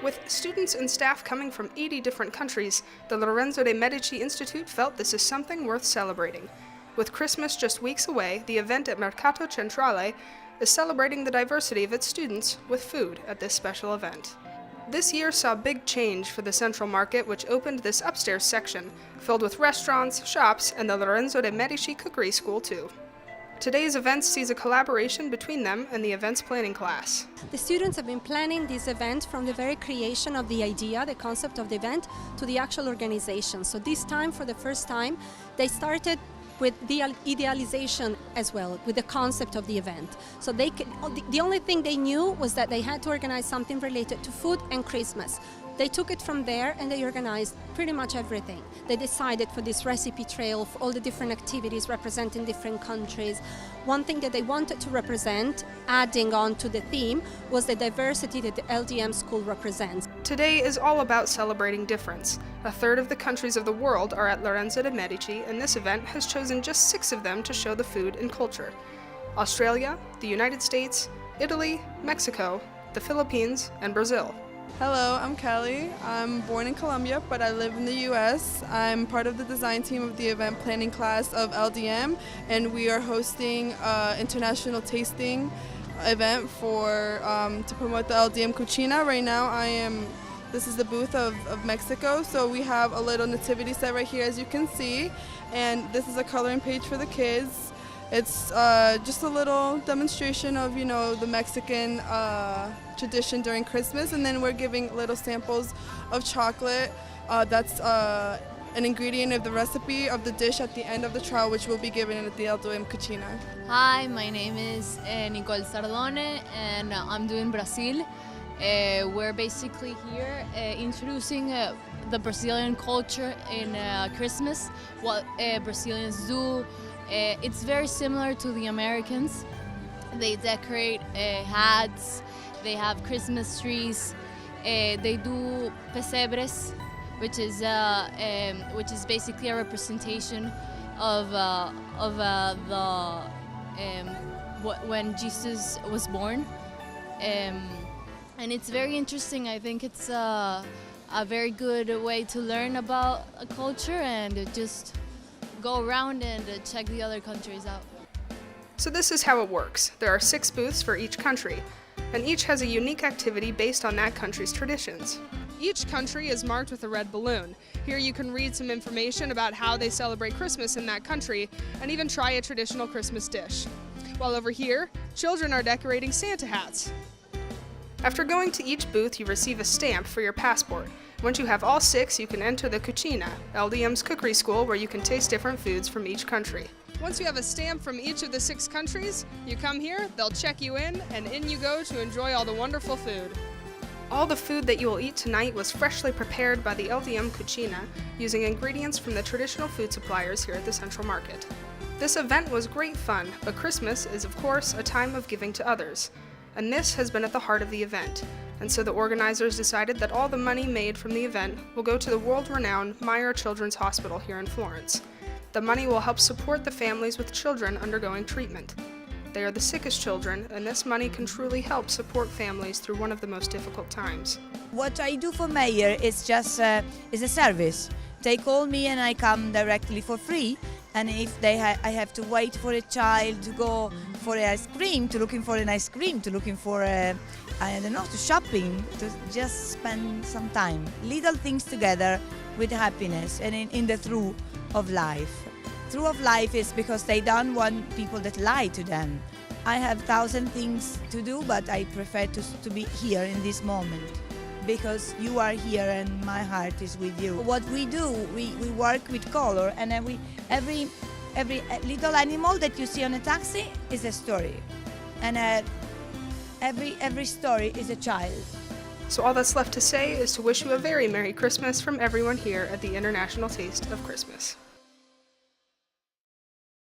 With students and staff coming from 80 different countries, the Lorenzo de' Medici Institute felt this is something worth celebrating. With Christmas just weeks away, the event at Mercato Centrale is celebrating the diversity of its students with food at this special event. This year saw big change for the Central Market, which opened this upstairs section, filled with restaurants, shops, and the Lorenzo de' Medici Cookery School too. Today's event sees a collaboration between them and the events planning class. The students have been planning this event from the very creation of the idea, the concept of the event, to the actual organization. So this time, for the first time, they started with the idealization as well, with the concept of the event. So the only thing they knew was that they had to organize something related to food and Christmas. They took it from there and they organized pretty much everything. They decided for this recipe trail, for all the different activities representing different countries. One thing that they wanted to represent, adding on to the theme, was the diversity that the LDM school represents. Today is all about celebrating difference. A third of the countries of the world are at Lorenzo de' Medici, and this event has chosen just 6 of them to show the food and culture: Australia, the United States, Italy, Mexico, the Philippines, and Brazil. Hello, I'm Kelly. I'm born in Colombia, but I live in the U.S. I'm part of the design team of the event planning class of LDM, and we are hosting an international tasting event to promote the LDM cuisine. Right now, this is the booth of Mexico, so we have a little nativity set right here, as you can see, and this is a coloring page for the kids. It's just a little demonstration of, the Mexican tradition during Christmas, and then we're giving little samples of chocolate. That's an ingredient of the recipe of the dish at the end of the trial, which will be given at the LDM Cucina. Hi, my name is Nicole Sardone, and I'm doing Brazil. We're basically here introducing the Brazilian culture in Christmas, what Brazilians do. It's very similar to the Americans. They decorate hats, they have Christmas trees, they do pesebres, which is basically a representation of when Jesus was born. And it's very interesting. I think it's a very good way to learn about a culture and just go around and check the other countries out. So this is how it works. There are 6 booths for each country, and each has a unique activity based on that country's traditions. Each country is marked with a red balloon. Here you can read some information about how they celebrate Christmas in that country, and even try a traditional Christmas dish. While over here, children are decorating Santa hats. After going to each booth, you receive a stamp for your passport. Once you have all 6, you can enter the Cucina, LDM's cookery school, where you can taste different foods from each country. Once you have a stamp from each of the 6 countries, you come here, they'll check you in, and in you go to enjoy all the wonderful food. All the food that you will eat tonight was freshly prepared by the LDM Cucina, using ingredients from the traditional food suppliers here at the Central Market. This event was great fun, but Christmas is of course a time of giving to others. And this has been at the heart of the event, and so the organizers decided that all the money made from the event will go to the world-renowned Meyer Children's Hospital here in Florence. The money will help support the families with children undergoing treatment. They are the sickest children, and this money can truly help support families through one of the most difficult times. What I do for Meyer is just is a service. They call me and I come directly for free. And if I have to wait for a child to go for ice cream, to looking for an ice cream, to looking for to shopping, to just spend some time. Little things together with happiness and in the through of life. Through of life is because they don't want people that lie to them. I have 1,000 things to do, but I prefer to be here in this moment, because you are here and my heart is with you. What we do, we work with color, and every little animal that you see on a taxi is a story, and every story is a child. So all that's left to say is to wish you a very Merry Christmas from everyone here at the International Taste of Christmas.